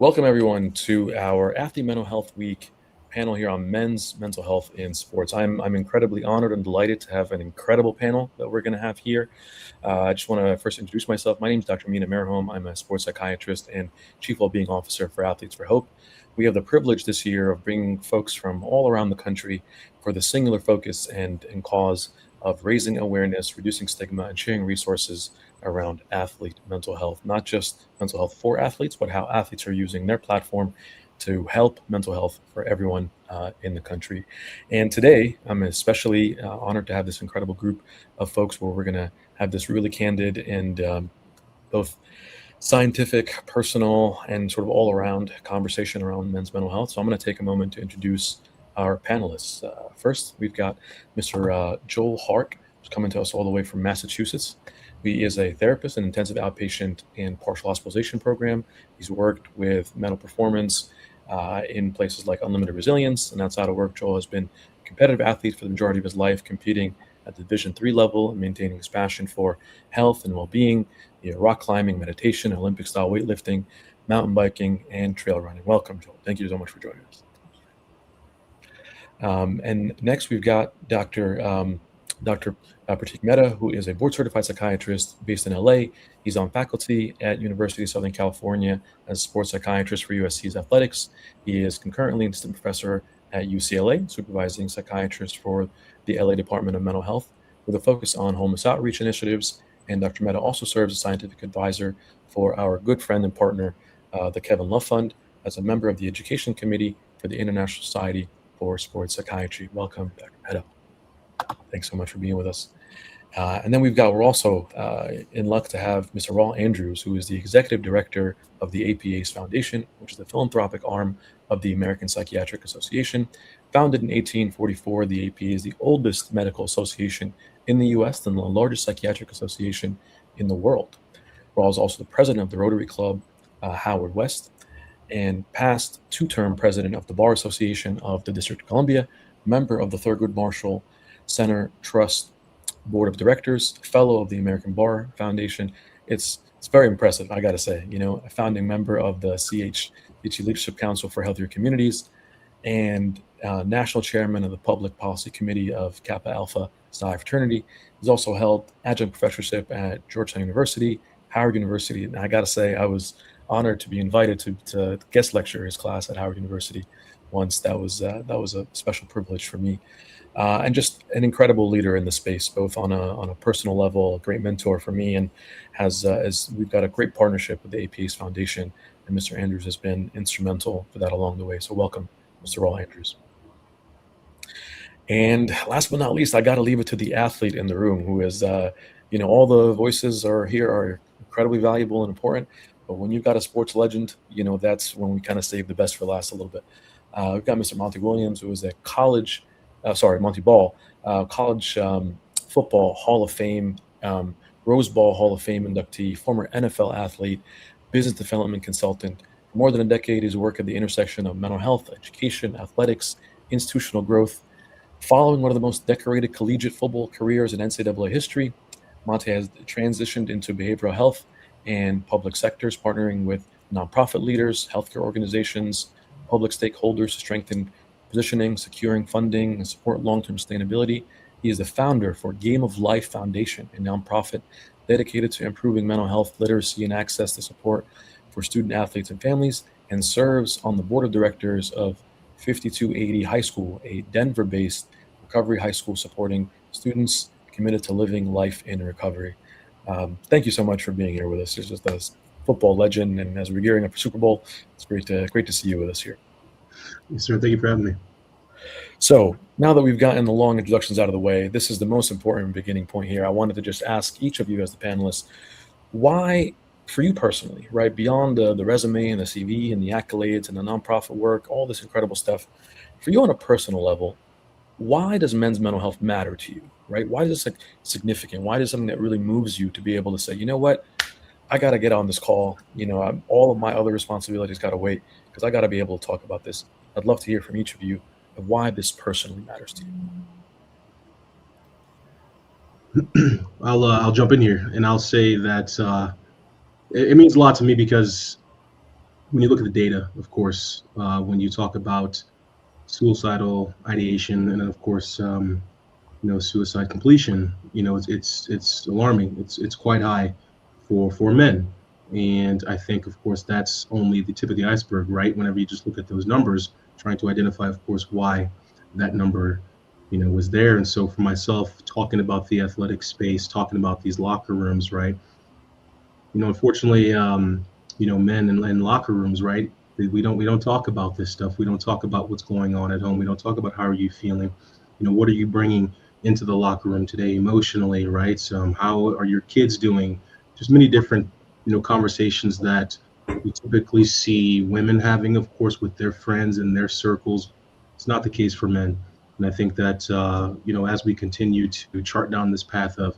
Welcome everyone to our Athlete Mental Health Week panel here on men's mental health in sports. I'm incredibly honored and delighted to have an incredible panel that we're going to have here. I just want to first introduce myself. My name is Dr. Mena Mirhom. I'm a sports psychiatrist and Chief Wellbeing Officer for Athletes for Hope. We have the privilege this year of bringing folks from all around the country for the singular focus and cause of raising awareness, reducing stigma, and sharing resources around athlete mental health, not just mental health for athletes, but how athletes are using their platform to help mental health for everyone in the country. And today, I'm especially honored to have this incredible group of folks where we're going to have this really candid and both scientific, personal, and sort of all-around conversation around men's mental health. So I'm going to take a moment to introduce our panelists. First, we've got Mr. Joel Hark, who's coming to us all the way from Massachusetts. He is a therapist in intensive outpatient and partial hospitalization program. He's worked with mental performance in places like Unlimited Resilience, and outside of work, Joel has been a competitive athlete for the majority of his life, competing at the Division III level and maintaining his passion for health and well-being, rock climbing, meditation, Olympic-style weightlifting, mountain biking, and trail running. Welcome, Joel. Thank you so much for joining us. And next, we've got Dr. Pratik Mehta, who is a board-certified psychiatrist based in LA. He's on faculty at University of Southern California as a sports psychiatrist for USC's athletics. He is concurrently an assistant professor at UCLA, supervising psychiatrist for the LA Department of Mental Health, with a focus on homeless outreach initiatives. And Dr. Mehta also serves as scientific advisor for our good friend and partner, the Kevin Love Fund, as a member of the Education Committee for the International Society for Sports Psychiatry. Welcome, Dr. Mehta. Thanks so much for being with us. And then we're also in luck to have Mr. Rawle Andrews, who is the executive director of the APA's Foundation, which is the philanthropic arm of the American Psychiatric Association. Founded in 1844, the APA is the oldest medical association in the U.S. and the largest psychiatric association in the world. Rawle is also the president of the Rotary Club Howard West, and past two-term president of the Bar Association of the District of Columbia, member of the Thurgood Marshall Center Trust Board of Directors, fellow of the American Bar Foundation. It's very impressive, I got to say. A founding member of the CHDC Leadership Council for Healthier Communities, and national chairman of the Public Policy Committee of Kappa Alpha Psi Fraternity. He's also held adjunct professorship at Georgetown University, Howard University, and I got to say, I was honored to be invited to guest lecture his class at Howard University once. That was a special privilege for me. And just an incredible leader in the space, both on a personal level, a great mentor for me, and as we've got a great partnership with the APA's Foundation, and Mr. Andrews has been instrumental for that along the way. So welcome, Mr. Rawle Andrews. And last but not least, I got to leave it to the athlete in the room, who is, all the voices are incredibly valuable and important, but when you've got a sports legend, that's when we kind of save the best for last a little bit. We've got Mr. Montee Williams, who is a Montee Ball, college football Hall of Fame, Rose Bowl Hall of Fame inductee, former NFL athlete, business development consultant. For more than a decade, he's worked at the intersection of mental health, education, athletics, institutional growth. Following one of the most decorated collegiate football careers in NCAA history, Montee has transitioned into behavioral health and public sectors, partnering with nonprofit leaders, healthcare organizations, public stakeholders to strengthen positioning, securing funding, and support long-term sustainability. He is the founder for Game of Life Foundation, a nonprofit dedicated to improving mental health literacy and access to support for student athletes and families, and serves on the board of directors of 5280 High School, a Denver-based recovery high school supporting students committed to living life in recovery. Thank you so much for being here with us. You're just a football legend, and as we're gearing up for Super Bowl, it's great to see you with us here. Yes, sir. Thank you for having me. So now that we've gotten the long introductions out of the way, this is the most important beginning point here. I wanted to just ask each of you as the panelists, why, for you personally, right, beyond the resume and the CV and the accolades and the nonprofit work, all this incredible stuff, for you on a personal level, why does men's mental health matter to you, right? Why is this significant? Why is it something that really moves you to be able to say, you know what, I got to get on this call. All of my other responsibilities got to wait because I got to be able to talk about this. I'd love to hear from each of you of why this personally matters to you. I'll jump in here and I'll say that it means a lot to me because when you look at the data, of course, when you talk about suicidal ideation, and then of course, suicide completion, it's alarming. It's quite high for men, and I think, of course, that's only the tip of the iceberg, right? Whenever you just look at those numbers, trying to identify, of course, why that number, was there. And so, for myself, talking about the athletic space, talking about these locker rooms, right? Unfortunately, men in locker rooms, right? We don't talk about this stuff. We don't talk about what's going on at home. We don't talk about how are you feeling. What are you bringing into the locker room today emotionally, right? So, how are your kids doing? Just many different, conversations that we typically see women having, of course, with their friends and their circles. It's not the case for men. And I think that, as we continue to chart down this path of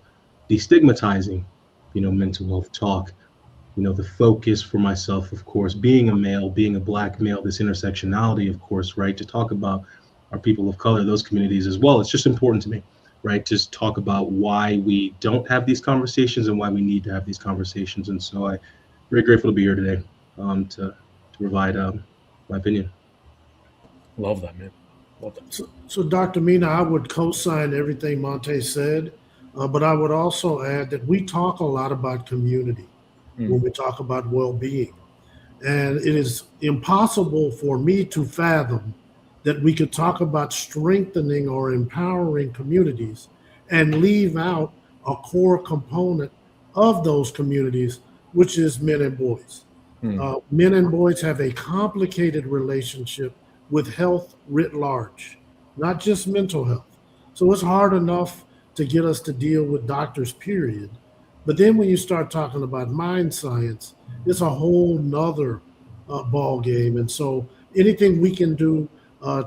destigmatizing, mental health talk, the focus for myself, of course, being a male, being a black male, this intersectionality, of course, right, to talk about our people of color, those communities as well. It's just important to me, right, to talk about why we don't have these conversations and why we need to have these conversations. And so I'm very grateful to be here today, to provide my opinion. Love that, man. Love that. So Dr. Mena, I would co-sign everything Montee said, but I would also add that we talk a lot about community when we talk about well-being. And it is impossible for me to fathom that we could talk about strengthening or empowering communities and leave out a core component of those communities, which is men and boys. Men and boys have a complicated relationship with health writ large, not just mental health. So it's hard enough to get us to deal with doctors, period. But then when you start talking about mind science, it's a whole nother ball game. And so anything we can do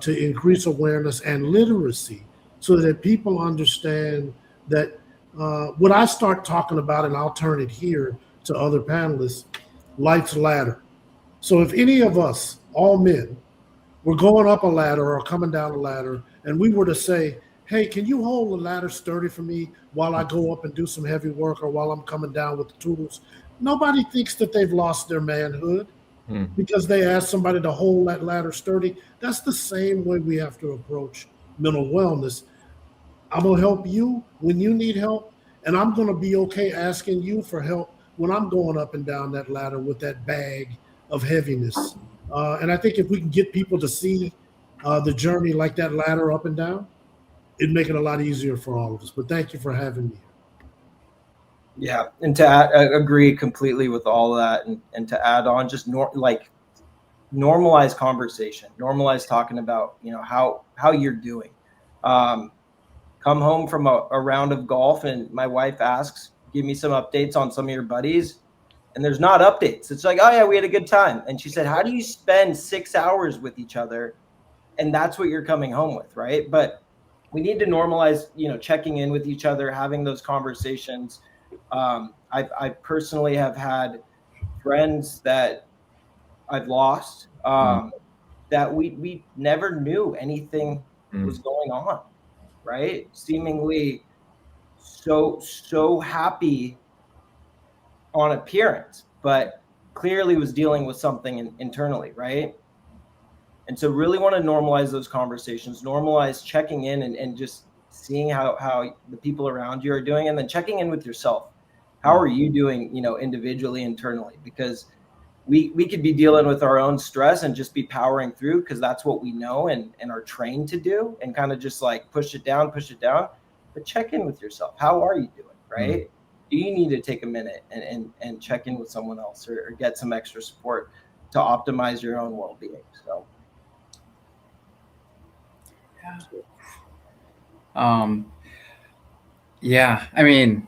to increase awareness and literacy so that people understand that what I start talking about, and I'll turn it here to other panelists, life's ladder. So if any of us, all men, were going up a ladder or coming down a ladder, and we were to say, hey, can you hold the ladder sturdy for me while I go up and do some heavy work or while I'm coming down with the tools? Nobody thinks that they've lost their manhood because they asked somebody to hold that ladder sturdy. That's the same way we have to approach mental wellness. I'm going to help you when you need help, and I'm going to be okay asking you for help when I'm going up and down that ladder with that bag of heaviness. And I think if we can get people to see the journey like that ladder up and down, it'd make it a lot easier for all of us. But thank you for having me. Yeah, and to agree completely with all of that, and to add on, just normalize conversation, normalize talking about how you're doing. Come home from a round of golf, and my wife asks, "Give me some updates on some of your buddies." And there's not updates. It's like, "Oh yeah, we had a good time." And she said, "How do you spend 6 hours with each other?" And that's what you're coming home with, right? But we need to normalize, checking in with each other, having those conversations. I personally have had friends that I've lost that we never knew anything was going on, right? Seemingly so happy on appearance, but clearly was dealing with something internally, right? And so really want to normalize those conversations, normalize checking in and just seeing how the people around you are doing, and then checking in with yourself. How are you doing, individually, internally? Because we could be dealing with our own stress and just be powering through because that's what we know and are trained to do, and kind of just like push it down. But check in with yourself. How are you doing, right? Do you need to take a minute and check in with someone else or get some extra support to optimize your own well-being? So yeah, I mean,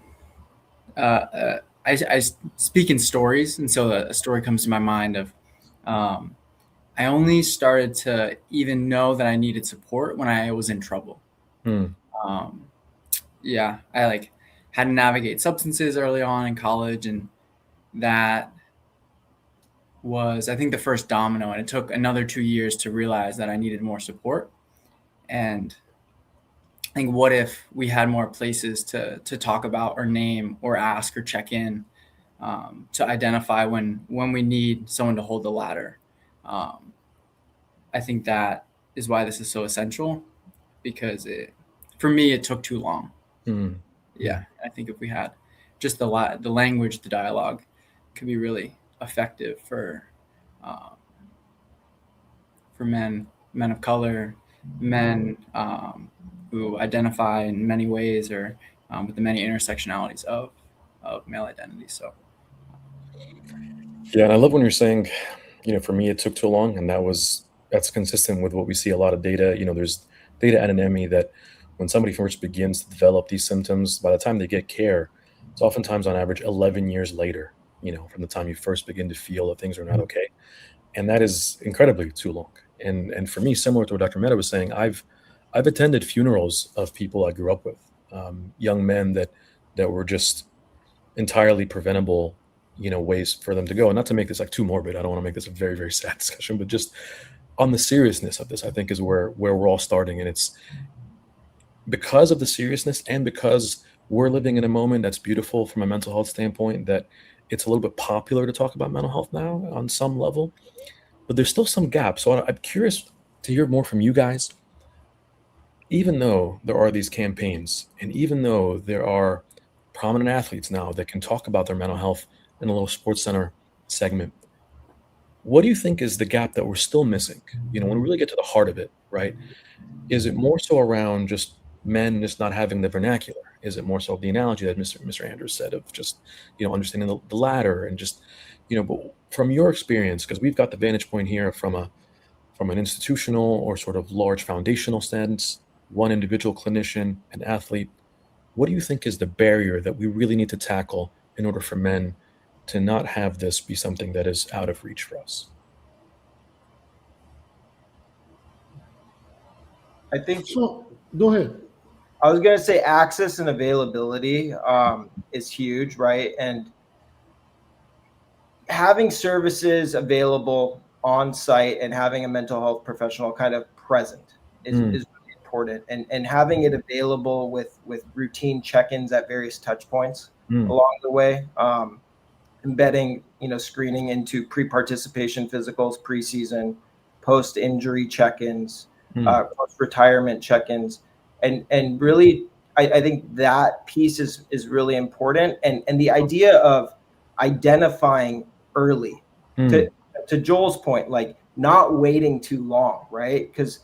I speak in stories, and so a story comes to my mind of I only started to even know that I needed support when I was in trouble. Yeah, I had to navigate substances early on in college, and that was, I think, the first domino, and it took another 2 years to realize that I needed more support. And I think, what if we had more places to talk about or name or ask or check in, to identify when we need someone to hold the ladder. I think that is why this is so essential, because for me, it took too long. Yeah, I think if we had just the language, the dialogue, could be really effective for men of color, men who identify in many ways, or with the many intersectionalities of male identity. So yeah, and I love when you're saying, for me it took too long, and that's consistent with what we see a lot of data. There's data at an ME that when somebody first begins to develop these symptoms, by the time they get care, it's oftentimes on average 11 years later, from the time you first begin to feel that things are not okay. And that is incredibly too long. And for me, similar to what Dr. Mehta was saying, I've attended funerals of people I grew up with, young men that were just entirely preventable, ways for them to go. And not to make this like too morbid, I don't want to make this a very, very sad discussion, but just on the seriousness of this, I think is where we're all starting. And it's because of the seriousness, and because we're living in a moment that's beautiful from a mental health standpoint, that it's a little bit popular to talk about mental health now on some level, but there's still some gaps. So I'm curious to hear more from you guys. Even though there are these campaigns, and even though there are prominent athletes now that can talk about their mental health in a little Sports Center segment, what do you think is the gap that we're still missing? When we really get to the heart of it, right? Is it more so around just men just not having the vernacular? Is it more so the analogy that Mr. Andrews said of just, understanding the ladder, and just, but from your experience, because we've got the vantage point here from an institutional or sort of large foundational stance, one individual clinician, an athlete, what do you think is the barrier that we really need to tackle in order for men to not have this be something that is out of reach for us? I think So go ahead. I was going to say access and availability is huge, right? And having services available on site and having a mental health professional kind of present is really important, and having it available with routine check-ins at various touch points along the way, embedding screening into pre-participation physicals, preseason, post-injury check-ins, post-retirement check-ins, and really I think that piece is really important, and the idea of identifying early, to Joel's point, like not waiting too long, right? Because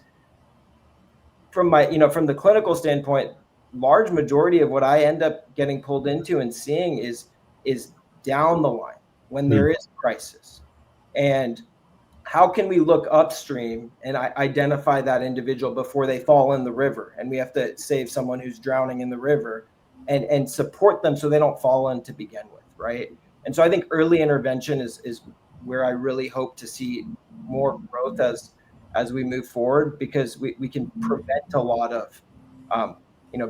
from from the clinical standpoint, large majority of what I end up getting pulled into and seeing is down the line when there is a crisis. And how can we look upstream and identify that individual before they fall in the river, and we have to save someone who's drowning in the river, and support them so they don't fall in to begin with, right? And so I think early intervention is where I really hope to see more growth as we move forward, because we can prevent a lot of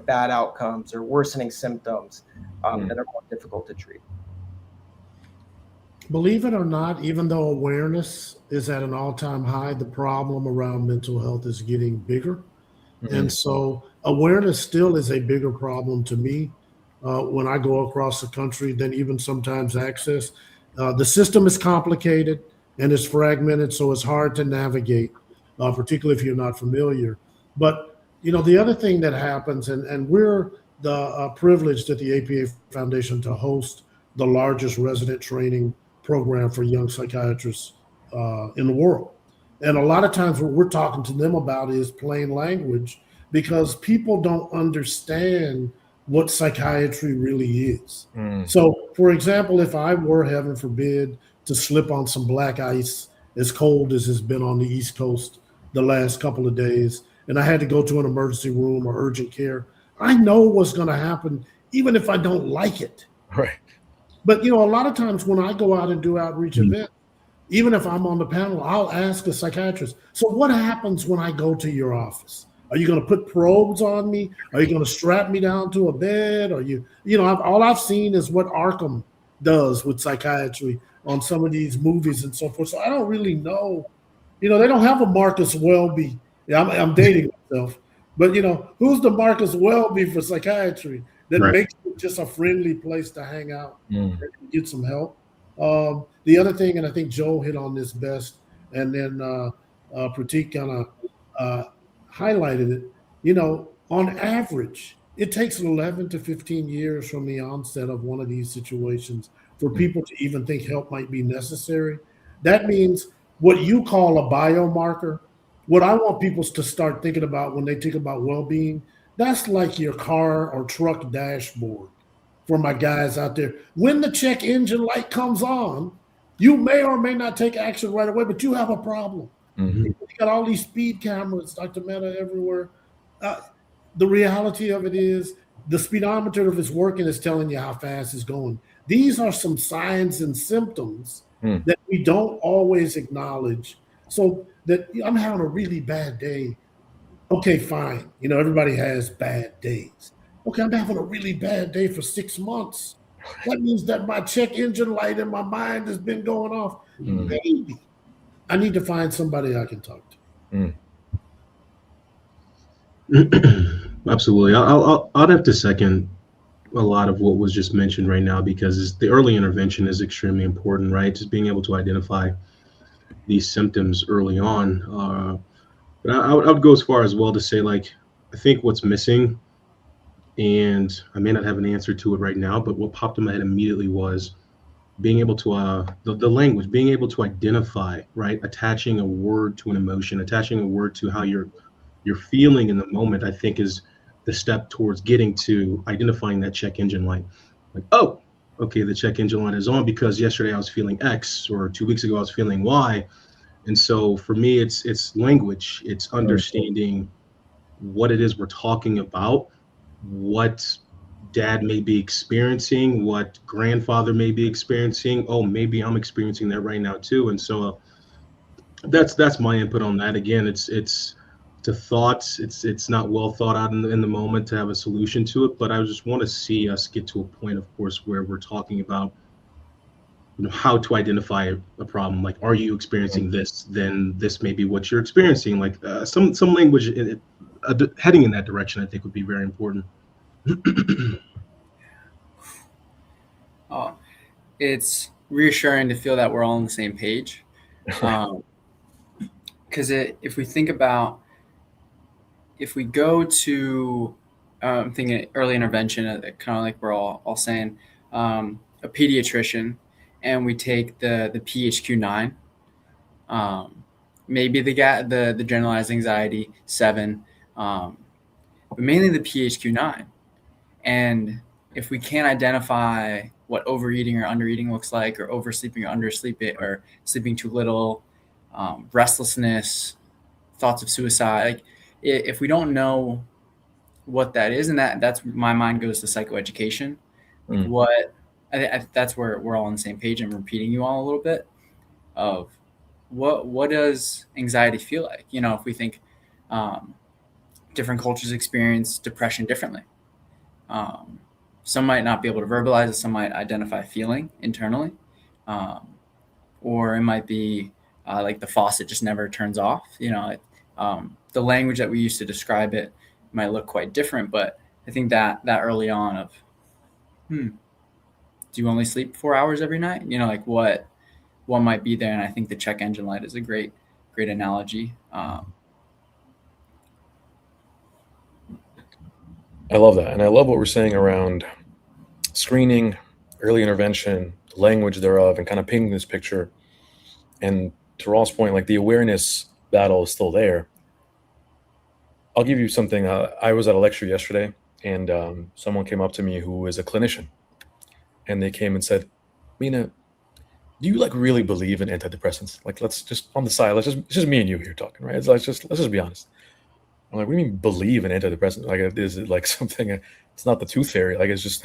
bad outcomes or worsening symptoms that are more difficult to treat. Believe it or not, even though awareness is at an all-time high, the problem around mental health is getting bigger. And so awareness still is a bigger problem to me when I go across the country than even sometimes access. The system is complicated and it's fragmented, so it's hard to navigate, particularly if you're not familiar. But, the other thing that happens, and we're privileged at the APA Foundation to host the largest resident training program for young psychiatrists in the world. And a lot of times what we're talking to them about is plain language, because people don't understand what psychiatry really is. So, for example, if I were, heaven forbid, to slip on some black ice as cold as it's been on the East Coast the last couple of days, and I had to go to an emergency room or urgent care, I know what's going to happen, even if I don't like it. Right. But, a lot of times when I go out and do outreach events, even if I'm on the panel, I'll ask a psychiatrist, so what happens when I go to your office? Are you going to put probes on me? Are you going to strap me down to a bed? Or all I've seen is what Arkham does with psychiatry on some of these movies and so forth. So I don't really know. They don't have a Marcus Welby. Yeah, I'm dating myself. But, who's the Marcus Welby for psychiatry that makes it just a friendly place to hang out and get some help? The other thing, and I think Joel hit on this best, and then Pratik kind of highlighted it. On average, it takes 11 to 15 years from the onset of one of these situations for people to even think help might be necessary. That means what you call a biomarker, what I want people to start thinking about when they think about well-being, that's like your car or truck dashboard for my guys out there. When the check engine light comes on, you may or may not take action right away, but you have a problem. You got all these speed cameras, Dr. Mehta, everywhere. The reality of it is the speedometer, if it's working, is telling you how fast it's going. These are some signs and symptoms that we don't always acknowledge. So that I'm having a really bad day. Okay, fine. Everybody has bad days. Okay, I'm having a really bad day for 6 months. That means that my check engine light in my mind has been going off. Maybe I need to find somebody I can talk to. Absolutely. I'd have to second a lot of what was just mentioned right now, because the early intervention is extremely important, right? Just being able to identify these symptoms early on. But I would go as far as well to say, like, I think what's missing, and I may not have an answer to it right now, but what popped in my head immediately was being able to the language, being able to identify, right? Attaching a word to an emotion, attaching a word to how you're feeling in the moment, I think is the step towards getting to identifying that check engine light. Like, oh, okay, the check engine light is on because yesterday I was feeling X, or 2 weeks ago I was feeling Y. And so for me, it's language, it's understanding what it is we're talking about, what dad may be experiencing, what grandfather may be experiencing. Oh, maybe I'm experiencing that right now too. And so that's my input on that. Again, it's a thought. It's not well thought out in the moment to have a solution to it, but I just want to see us get to a point, of course, where we're talking about how to identify a problem. Like, are you experiencing this? Then this may be what you're experiencing. Like some language heading in that direction, I think, would be very important. It's reassuring to feel that we're all on the same page. Because if we think about, if we go to, I'm thinking early intervention, kind of like we're all saying, a pediatrician, and we take the PHQ-9, maybe the generalized anxiety 7, but mainly the PHQ-9. And if we can't identify what overeating or undereating looks like, or oversleeping or undersleeping, or sleeping too little, restlessness, thoughts of suicide, like if we don't know what that is, and that's my mind goes to psychoeducation. What that's where we're all on the same page. I'm repeating you all a little bit of what does anxiety feel like? If we think different cultures experience depression differently. Some might not be able to verbalize it. Some might identify feeling internally, or it might be like the faucet just never turns off. The language that we use to describe it might look quite different, but I think that early on of, do you only sleep 4 hours every night? Like what might be there. And I think the check engine light is a great analogy. I love that. And I love what we're saying around screening, early intervention, the language thereof, and kind of painting this picture. And to Raw's point, like the awareness battle is still there. I'll give you something. I was at a lecture yesterday, and someone came up to me who is a clinician, and they came and said, Mena, do you like really believe in antidepressants? Like, let's just on the side, it's just me and you here talking, right? Let's just be honest. I'm like, what do you mean believe in antidepressants? Like, is it like something? It's not the tooth fairy. Like, it's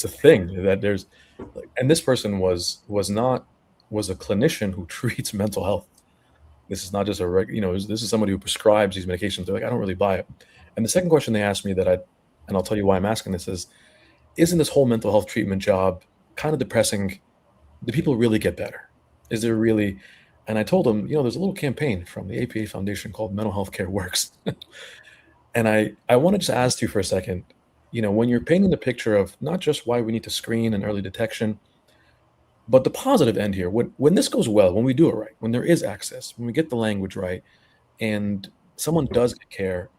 a thing that there's. Like, and this person was a clinician who treats mental health. This is not just this is somebody who prescribes these medications. They're like, I don't really buy it. And the second question they asked me and I'll tell you why I'm asking this is, isn't this whole mental health treatment job kind of depressing? Do people really get better? Is there really? And I told them, there's a little campaign from the APA Foundation called Mental Health Care Works. And I want to just ask you for a second, when you're painting the picture of not just why we need to screen and early detection, But the positive end here, when this goes well, when we do it right, when there is access, when we get the language right, and someone does get care,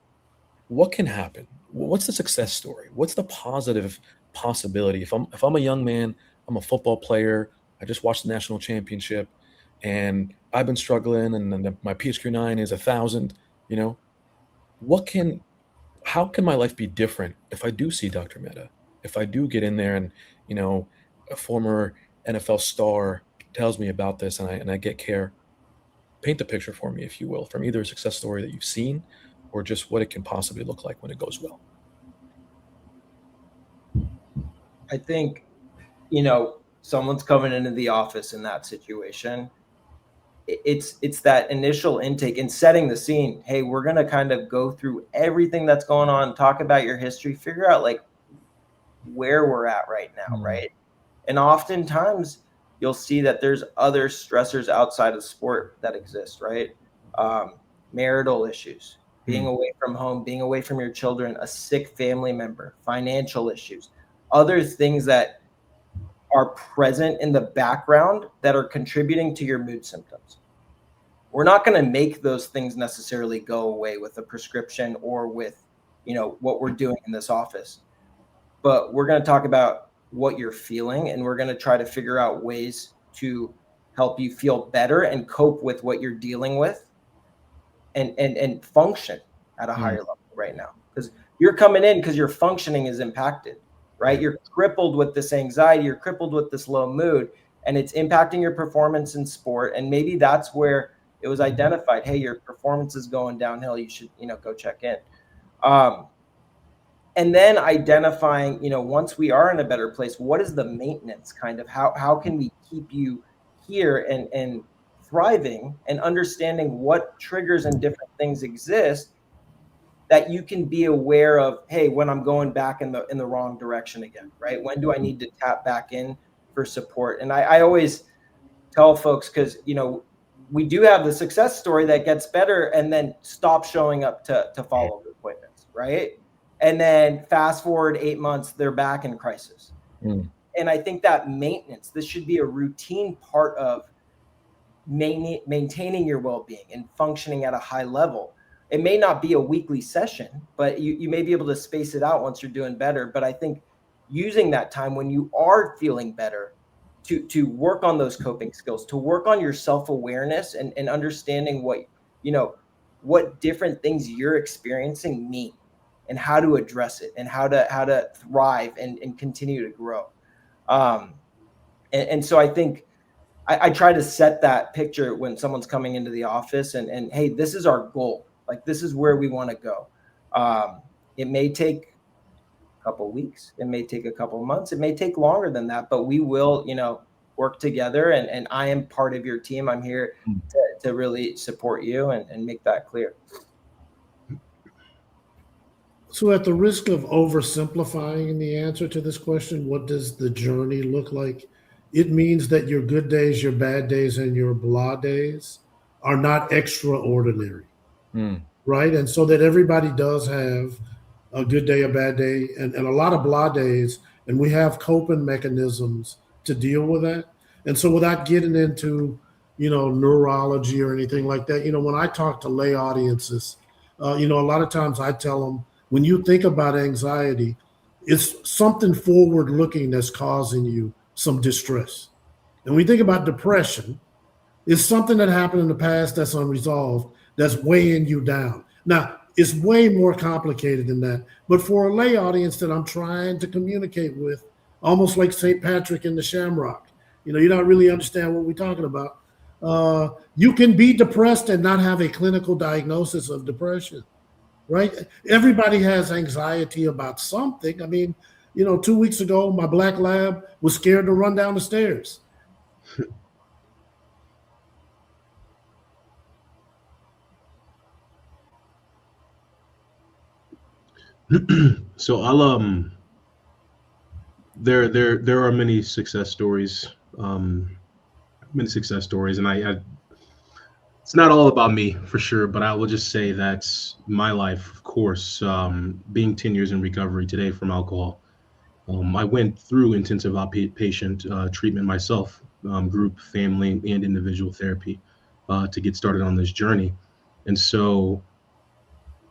what can happen? What's the success story? What's the positive possibility? If I'm a young man, I'm a football player, I just watched the national championship, and I've been struggling, and then my PHQ-9 is 1,000. You know, what can how can my life be different if I do see Dr. Mehta? If I do get in there and, a former NFL star tells me about this and I get care, paint the picture for me, if you will, from either a success story that you've seen or just what it can possibly look like when it goes well. I think, someone's coming into the office in that situation. It's that initial intake and setting the scene. Hey, we're going to kind of go through everything that's going on, talk about your history, figure out like where we're at right now, right? And oftentimes you'll see that there's other stressors outside of sport that exist, right? Marital issues, being away from home, being away from your children, a sick family member, financial issues, other things that are present in the background that are contributing to your mood symptoms. We're not going to make those things necessarily go away with a prescription or with, what we're doing in this office. But we're going to talk about what you're feeling, and we're going to try to figure out ways to help you feel better and cope with what you're dealing with and function at a higher level right now. Because you're coming in because your functioning is impacted, right? You're crippled with this anxiety, you're crippled with this low mood, and it's impacting your performance in sport. And maybe that's where it was identified, hey, your performance is going downhill, you should, go check in. And then identifying, once we are in a better place, what is the maintenance kind of, how can we keep you here and thriving and understanding what triggers and different things exist that you can be aware of, hey, when I'm going back in the wrong direction again, right? When do I need to tap back in for support? And I always tell folks, because, we do have the success story that gets better and then stop showing up to follow the appointments, right? And then fast forward 8 months, they're back in crisis. And I think that maintenance, this should be a routine part of maintaining your well-being and functioning at a high level. It may not be a weekly session, but you may be able to space it out once you're doing better. But I think using that time when you are feeling better to work on those coping skills, to work on your self-awareness and understanding what different things you're experiencing mean and how to address it and how to thrive and continue to grow. And so I think I try to set that picture when someone's coming into the office and hey, this is our goal. Like, this is where we want to go. It may take a couple of weeks. It may take a couple of months. It may take longer than that, but we will, work together. And I am part of your team. I'm here to really support you and make that clear. So at the risk of oversimplifying the answer to this question, what does the journey look like? It means that your good days, your bad days, and your blah days are not extraordinary, right? And so that everybody does have a good day, a bad day, and a lot of blah days, and we have coping mechanisms to deal with that. And so without getting into, neurology or anything like that, when I talk to lay audiences, a lot of times I tell them, when you think about anxiety, it's something forward-looking that's causing you some distress. And we think about depression, it's something that happened in the past that's unresolved, that's weighing you down. Now, it's way more complicated than that. But for a lay audience that I'm trying to communicate with, almost like St. Patrick and the Shamrock, you don't really understand what we're talking about. You can be depressed and not have a clinical diagnosis of depression. Right? Everybody has anxiety about something. I mean, 2 weeks ago, my black lab was scared to run down the stairs. So I'll there are many success stories, and it's not all about me for sure, but I will just say that my life, of course, being 10 years in recovery today from alcohol, I went through intensive outpatient treatment myself group, family, and individual therapy to get started on this journey. And so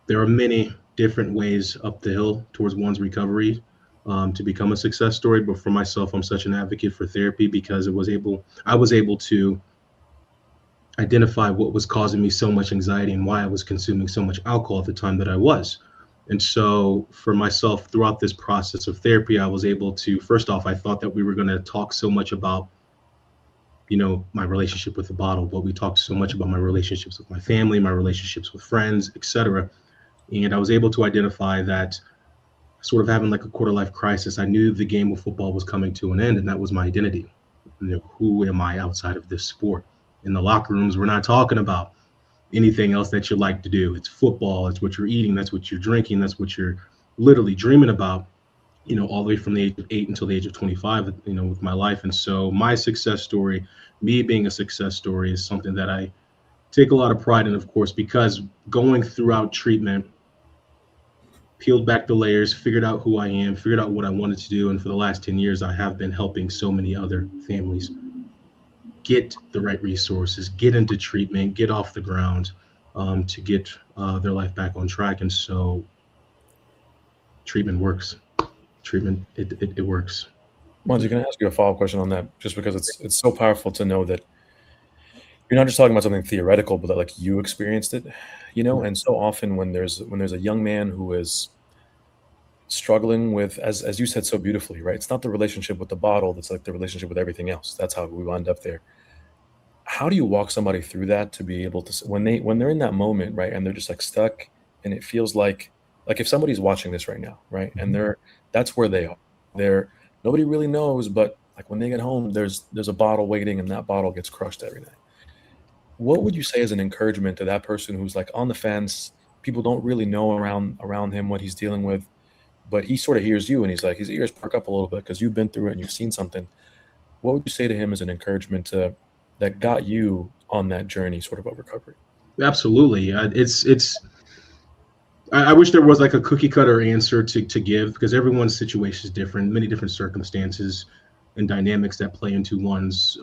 there are many different ways up the hill towards one's recovery to become a success story. But for myself, I'm such an advocate for therapy because I was able to identify what was causing me so much anxiety and why I was consuming so much alcohol at the time that I was. And so for myself, throughout this process of therapy, I was able to, first off, I thought that we were going to talk so much about, my relationship with the bottle, but we talked so much about my relationships with my family, my relationships with friends, etc. And I was able to identify that sort of having like a quarter life crisis. I knew the game of football was coming to an end, and that was my identity. Who am I outside of this sport? In the locker rooms, we're not talking about anything else that you like to do. It's football. It's what you're eating. That's what you're drinking. That's what you're literally dreaming about, all the way from the age of 8 until the age of 25, with my life. And so my success story, me being a success story, is something that I take a lot of pride in, of course, because going throughout treatment, peeled back the layers, figured out who I am, figured out what I wanted to do. And for the last 10 years, I have been helping so many other families get the right resources, get into treatment, get off the ground, to get their life back on track. And so treatment works. Treatment, it works. Montee, can I ask you a follow-up question on that? Just because it's so powerful to know that you're not just talking about something theoretical, but that like you experienced it, And so often when there's a young man who is struggling with, as you said so beautifully, right? It's not the relationship with the bottle that's like the relationship with everything else. That's how we wind up there. How do you walk somebody through that to be able to, when they're in that moment, right, and they're just like stuck, and it feels like if somebody's watching this right now, right, and that's where they are. Nobody really knows, but like when they get home, there's a bottle waiting, and that bottle gets crushed every night. What would you say as an encouragement to that person who's like on the fence? People don't really know around him what he's dealing with, but he sort of hears you, and he's like, his ears perk up a little bit because you've been through it and you've seen something. What would you say to him as an encouragement that got you on that journey sort of recovery? Absolutely. I wish there was like a cookie cutter answer to give, because everyone's situation is different, many different circumstances and dynamics that play into one's,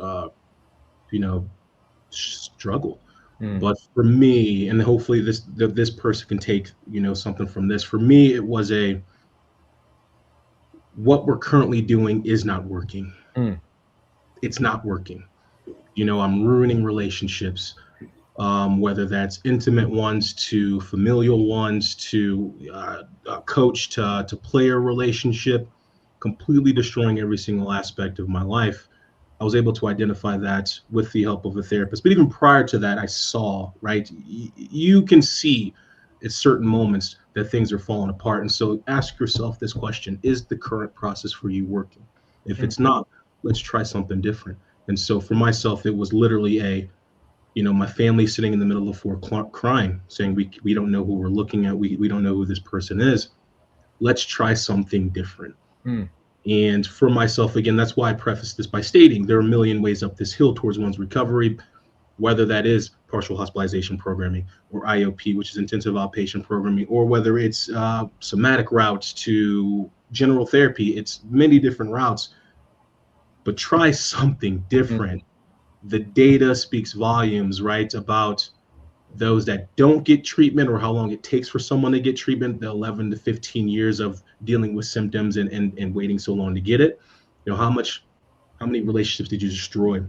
struggle. But for me, and hopefully this person can take, something from this. For me, it was what we're currently doing is not working. It's not working. I'm ruining relationships, whether that's intimate ones to familial ones to coach to player relationship, completely destroying every single aspect of my life. I was able to identify that with the help of a therapist. But even prior to that, I saw, right, you can see at certain moments that things are falling apart. And so ask yourself this question: is the current process for you working? If it's not, let's try something different. And so for myself, it was literally my family sitting in the middle of the floor crying, saying, we don't know who we're looking at. We don't know who this person is. Let's try something different. And for myself, again, that's why I preface this by stating there are a million ways up this hill towards one's recovery, whether that is partial hospitalization programming or IOP, which is intensive outpatient programming, or whether it's somatic routes to general therapy. It's many different routes, but try something different. The data speaks volumes, right, about those that don't get treatment, or how long it takes for someone to get treatment, the 11 to 15 years of dealing with symptoms and waiting so long to get it. How many relationships did you destroy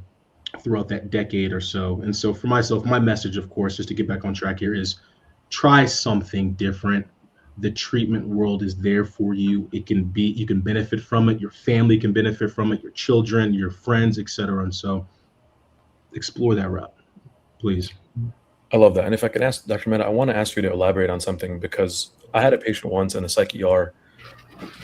throughout that decade or so? And so for myself, my message, of course, just to get back on track here, is try something different. The treatment world is there for you. You can benefit from it. Your family can benefit from it, your children, your friends, etc. And so explore that route, please. I love that. And if I can ask Dr. Mehta, I want to ask you to elaborate on something, because I had a patient once in the psych ER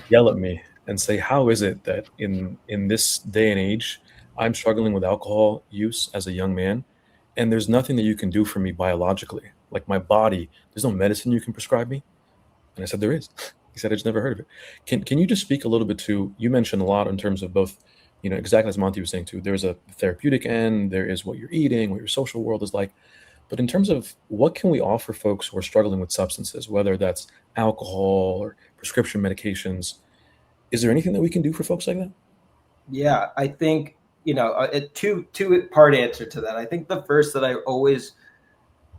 yell at me and say, how is it that in this day and age, I'm struggling with alcohol use as a young man, and there's nothing that you can do for me biologically? Like my body, there's no medicine you can prescribe me? And I said, there is. He said, I just never heard of it. Can you just speak a little bit to, you mentioned a lot in terms of both, exactly as Montee was saying too, there's a therapeutic end, there is what you're eating, what your social world is like. But in terms of what can we offer folks who are struggling with substances, whether that's alcohol or prescription medications, is there anything that we can do for folks like that? Yeah, I think a two-part answer to that. I think the first that I always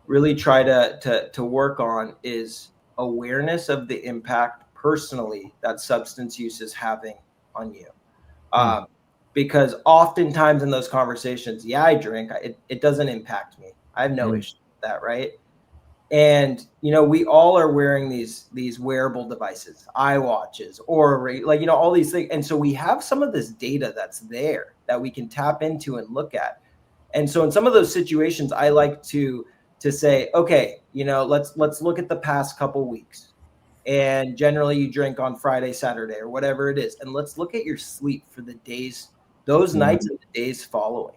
really try to work on is awareness of the impact personally that substance use is having on you. Because oftentimes in those conversations, I drink, it doesn't impact me. I have no issue with that, right? And we all are wearing these wearable devices, iWatches, or all these things, and so we have some of this data that's there that we can tap into and look at. And so in some of those situations, I like to say, okay, let's look at the past couple weeks, and generally you drink on Friday, Saturday, or whatever it is, and let's look at your sleep for the days, those nights and the days following,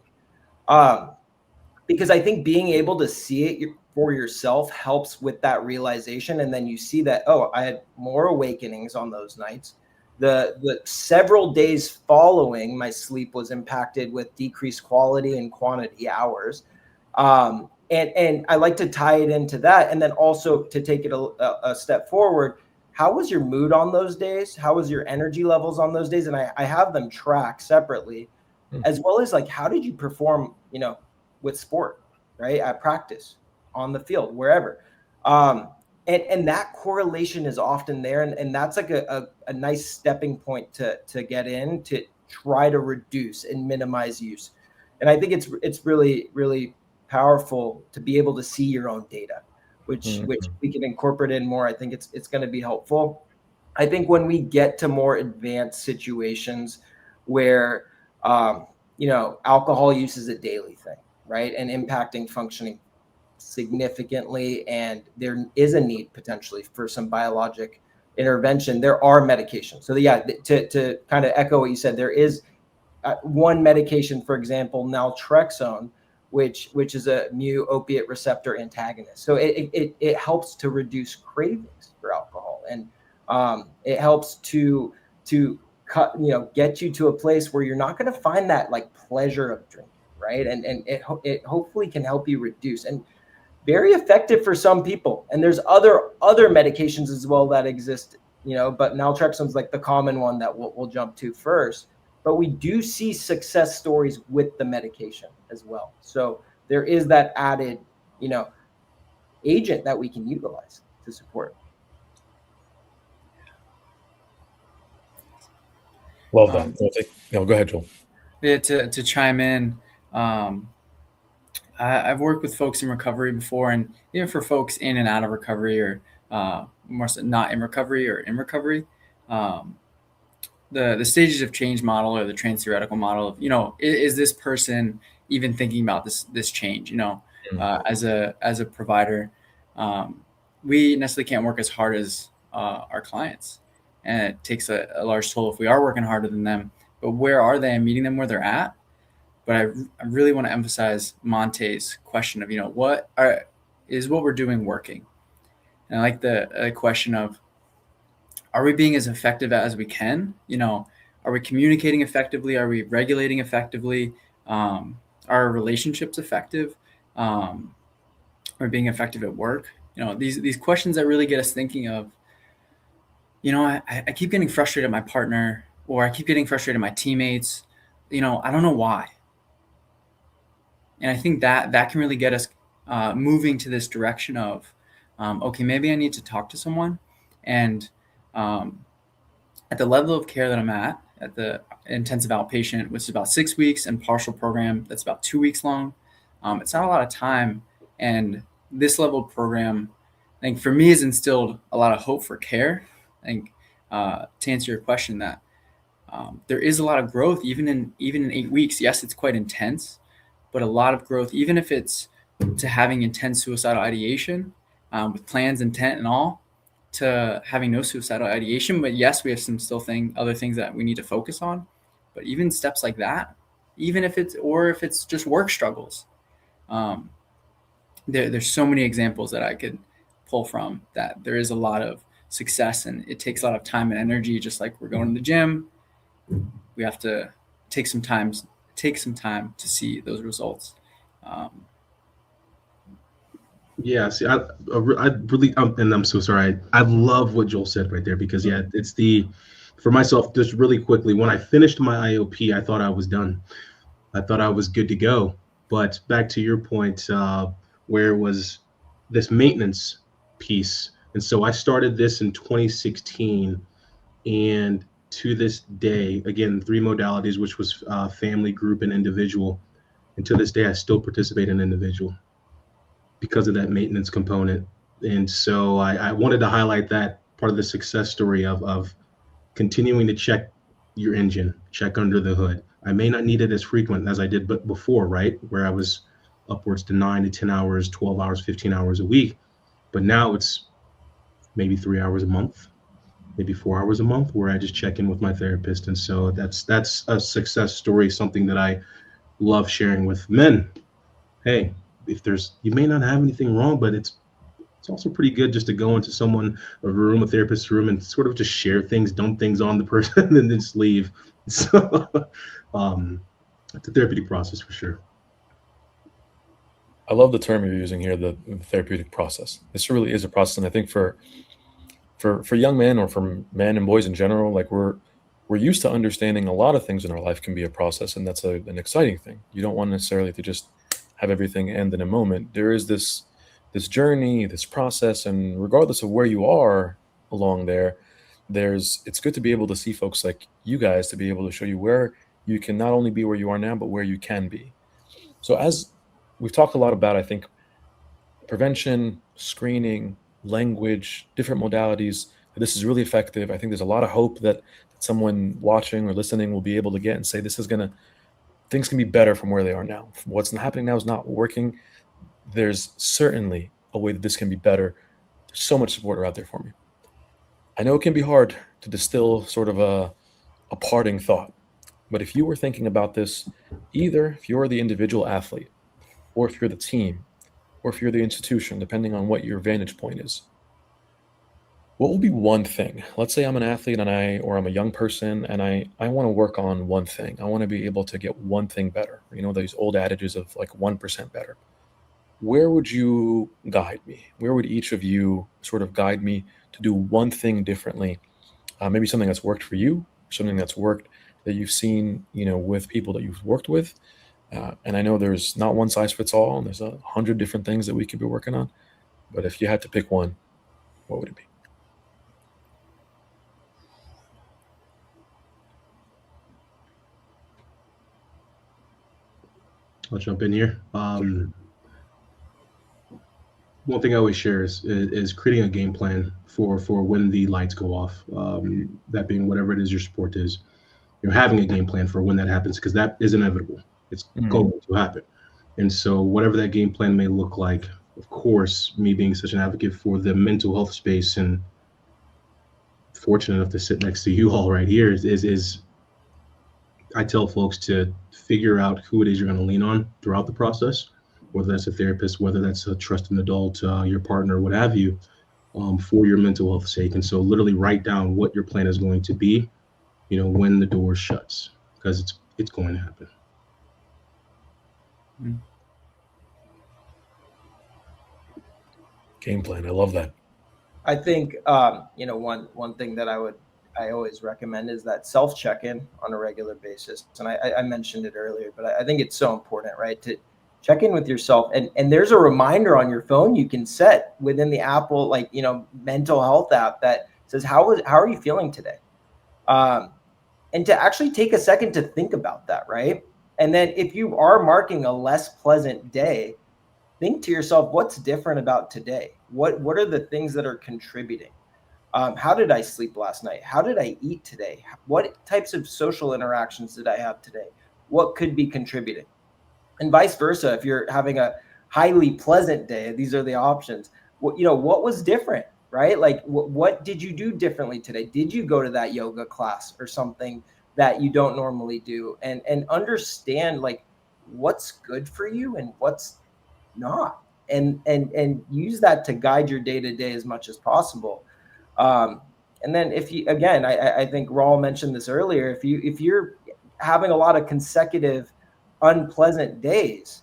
because I think being able to see it for yourself helps with that realization. And then you see that, oh, I had more awakenings on those nights. The several days following, my sleep was impacted with decreased quality and quantity hours. And I like to tie it into that. And then also to take it a step forward, how was your mood on those days? How was your energy levels on those days? And I have them tracked separately, as well as how did you perform, with sport, right? At practice, on the field, wherever. And that correlation is often there. And that's like a nice stepping point to get in to try to reduce and minimize use. And I think it's really, really powerful to be able to see your own data, which we can incorporate in more. I think it's going to be helpful. I think when we get to more advanced situations where, alcohol use is a daily thing, right? And impacting functioning significantly, and there is a need potentially for some biologic intervention. There are medications. So to kind of echo what you said, there is one medication, for example, naltrexone, which is a mu opiate receptor antagonist. So it helps to reduce cravings for alcohol, and it helps to get you to a place where you're not going to find that pleasure of drinking, right? And it hopefully can help you reduce, and very effective for some people. And there's other medications as well that exist, but naltrexone's the common one that we'll jump to first. But we do see success stories with the medication as well. So there is that added, agent that we can utilize to support. Well done. Go ahead, Joel. Yeah, to chime in, I've worked with folks in recovery before, and even for folks in and out of recovery, or more so not in recovery or in recovery, the stages of change model, or the trans-theoretical model of, is this person even thinking about this change? As a provider, we necessarily can't work as hard as our clients, and it takes a large toll if we are working harder than them. But where are they? And meeting them where they're at. But I really want to emphasize Montee's question of, what we're doing working? And I like the question of, are we being as effective as we can? Are we communicating effectively? Are we regulating effectively? Are our relationships effective? Are we being effective at work? These questions that really get us thinking of, I keep getting frustrated at my partner, or I keep getting frustrated at my teammates. I don't know why. And I think that can really get us moving to this direction of, okay, maybe I need to talk to someone. And at the level of care that I'm at the intensive outpatient, which is about 6 weeks, and partial program that's about 2 weeks long, it's not a lot of time. And this level of program, I think for me, has instilled a lot of hope for care. I think to answer your question, that there is a lot of growth even in 8 weeks. Yes, it's quite intense, but a lot of growth, even if it's to having intense suicidal ideation with plans, intent, and all, to having no suicidal ideation. But yes, we have some other things that we need to focus on. But even steps like that, even if it's just work struggles, there's so many examples that I could pull from, that there is a lot of success, and it takes a lot of time and energy. Just like we're going to the gym, we have to take some time to see those results. Yeah, see, I really, and I'm so sorry. I love what Joel said right there, because for myself, just really quickly, when I finished my IOP, I thought I was done. I thought I was good to go. But back to your point, where it was this maintenance piece. And so I started this in 2016. And to this day, again, three modalities, which was family, group, and individual. And to this day, I still participate in individual because of that maintenance component. And so I wanted to highlight that part of the success story of continuing to check your engine, check under the hood. I may not need it as frequent as I did but before, right? Where I was upwards to 9 to 10 hours, 12 hours, 15 hours a week. But now it's maybe 3 hours a month, maybe 4 hours a month, where I just check in with my therapist. And so that's a success story, something that I love sharing with men. Hey, if there's you may not have anything wrong, but it's also pretty good just to go into a room, a therapist's room, and sort of just share things, dump things on the person, and then just leave. So um, it's a therapeutic process for sure. I love the term you're using here, the therapeutic process. This really is a process, and I think for young men or for men and boys in general, like we're used to understanding a lot of things in our life can be a process, and that's an exciting thing. You don't want necessarily to just have everything end in a moment. There is this journey, this process, and regardless of where you are along there, there's it's good to be able to see folks like you guys to be able to show you where you can not only be where you are now, but where you can be. So as we've talked a lot about, I think prevention, screening, language, different modalities. This is really effective. I think there's a lot of hope that someone watching or listening will be able to get and say, this is going to, things can be better from where they are now. What's happening now is not working. There's certainly a way that this can be better. There's so much support out there for me. I know it can be hard to distill sort of a parting thought, but if you were thinking about this, either if you're the individual athlete, or if you're the team, or if you're the institution, depending on what your vantage point is, what will be one thing? Let's say I'm an athlete or I'm a young person and I want to work on one thing. I want to be able to get one thing better. You know, these old adages of like 1% better. Where would you guide me? Where would each of you sort of guide me to do one thing differently? Maybe something that's worked for you, something that's worked that you've seen, you know, with people that you've worked with. And I know there's not one size fits all, and there's 100 different things that we could be working on. But if you had to pick one, what would it be? I'll jump in here. One thing I always share is creating a game plan for when the lights go off. That being whatever it is your sport is, you're having a game plan for when that happens because that is inevitable. It's Mhm. going to happen. And so, whatever that game plan may look like, of course, me being such an advocate for the mental health space and fortunate enough to sit next to you all right here is I tell folks to figure out who it is you're going to lean on throughout the process, whether that's a therapist, whether that's a trusted adult, your partner, what have you, for your mental health sake. And so, literally write down what your plan is going to be, when the door shuts, because it's going to happen. Game plan. I love that. I think one thing that I always recommend is that self check-in on a regular basis. And I mentioned it earlier, but I think it's so important, right? To check in with yourself. And there's a reminder on your phone you can set within the Apple, mental health app that says, how are you feeling today? And to actually take a second to think about that, right? And then if you are marking a less pleasant day, think to yourself, what's different about today? What are the things that are contributing? How did I sleep last night? How did I eat today? What types of social interactions did I have today? What could be contributing? And vice versa, if you're having a highly pleasant day, these are the options. What was different, right? Like, what did you do differently today? Did you go to that yoga class or something that you don't normally do? And understand like what's good for you and what's not, and use that to guide your day to day as much as possible. Um, and then if you, again, I think Raul mentioned this earlier, if you're having a lot of consecutive unpleasant days,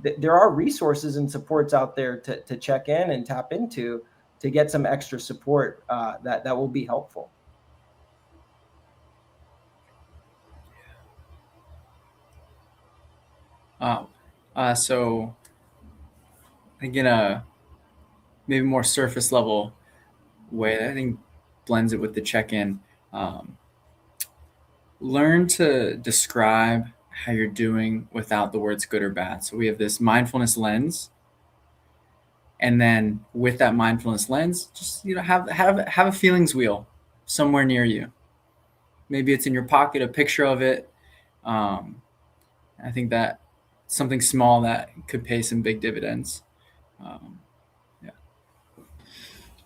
there are resources and supports out there to check in and tap into to get some extra support that will be helpful. So I think in a maybe more surface level way that I think blends it with the check-in, learn to describe how you're doing without the words good or bad. So we have this mindfulness lens, and then with that mindfulness lens, just have a feelings wheel somewhere near you. Maybe it's in your pocket, a picture of it. I think that something small that could pay some big dividends.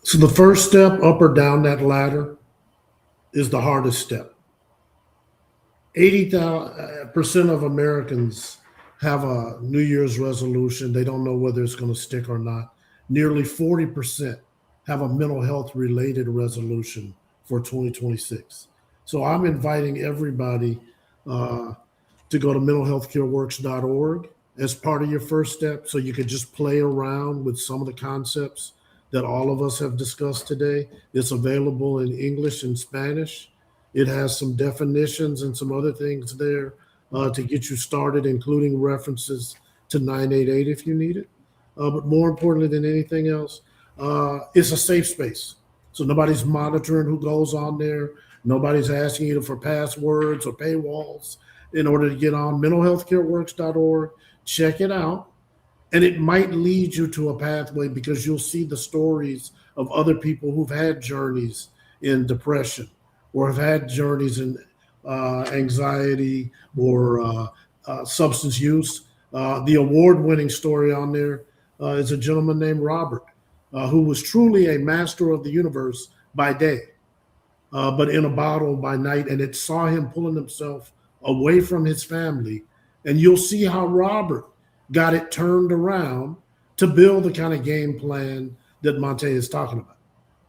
So the first step up or down that ladder is the hardest step. 80% of Americans have a New Year's resolution. They don't know whether it's going to stick or not. Nearly 40% have a mental health related resolution for 2026. So I'm inviting everybody to go to mentalhealthcareworks.org as part of your first step, so you could just play around with some of the concepts that all of us have discussed today. It's available in English and Spanish. It has some definitions and some other things there to get you started, including references to 988 if you need it. But more importantly than anything else, it's a safe space. So nobody's monitoring who goes on there. Nobody's asking you for passwords or paywalls in order to get on. mentalhealthcareworks.org. Check it out. And it might lead you to a pathway, because you'll see the stories of other people who've had journeys in depression or have had journeys in anxiety or substance use. The award-winning story on there is a gentleman named Robert, who was truly a master of the universe by day, but in a bottle by night. And it saw him pulling himself away from his family. And you'll see how Robert got it turned around to build the kind of game plan that Montee is talking about,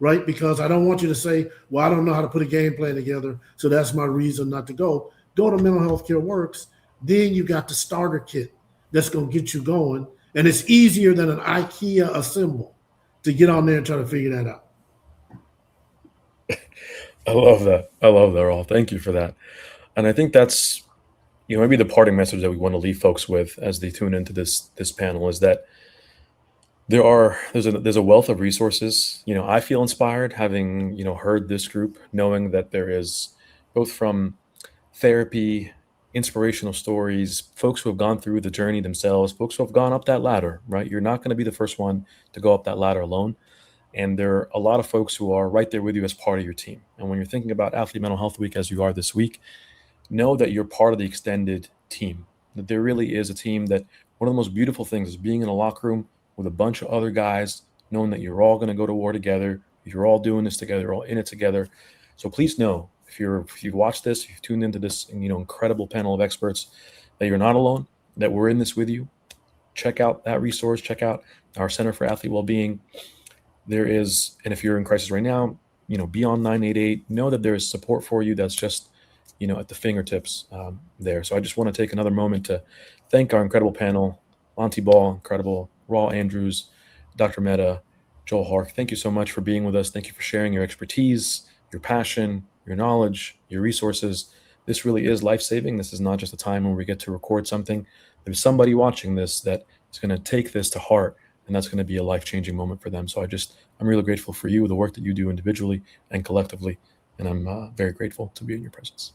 right? Because I don't want you to say, well, I don't know how to put a game plan together, so that's my reason not to go. Go to Mental Health Care Works. Then you got the starter kit that's going to get you going. And it's easier than an IKEA assemble to get on there and try to figure that out. I love that. I love that, Raul. Thank you for that. And I think that's, maybe the parting message that we want to leave folks with as they tune into this panel is that there's a wealth of resources. I feel inspired having, heard this group, knowing that there is both from therapy, inspirational stories, folks who have gone through the journey themselves, folks who have gone up that ladder, right? You're not going to be the first one to go up that ladder alone. And there are a lot of folks who are right there with you as part of your team. And when you're thinking about Athlete Mental Health Week, as you are this week, know that you're part of the extended team, that there really is a team, that one of the most beautiful things is being in a locker room with a bunch of other guys, knowing that you're all going to go to war together. You're all doing this together, you're all in it together. So please know, if you've watched this, if you've tuned into this, incredible panel of experts, that you're not alone, that we're in this with you. Check out that resource. Check out our Center for Athlete Wellbeing. There is, and if you're in crisis right now, be on 988. Know that there is support for you that's just, at the fingertips there. So I just want to take another moment to thank our incredible panel, Montee Ball, incredible, Rawle Andrews, Dr. Mehta, Joel Hark. Thank you so much for being with us. Thank you for sharing your expertise, your passion, your knowledge, your resources. This really is life-saving. This is not just a time when we get to record something. There's somebody watching this that is going to take this to heart, and that's going to be a life-changing moment for them. So I'm really grateful for you, the work that you do individually and collectively, and I'm very grateful to be in your presence.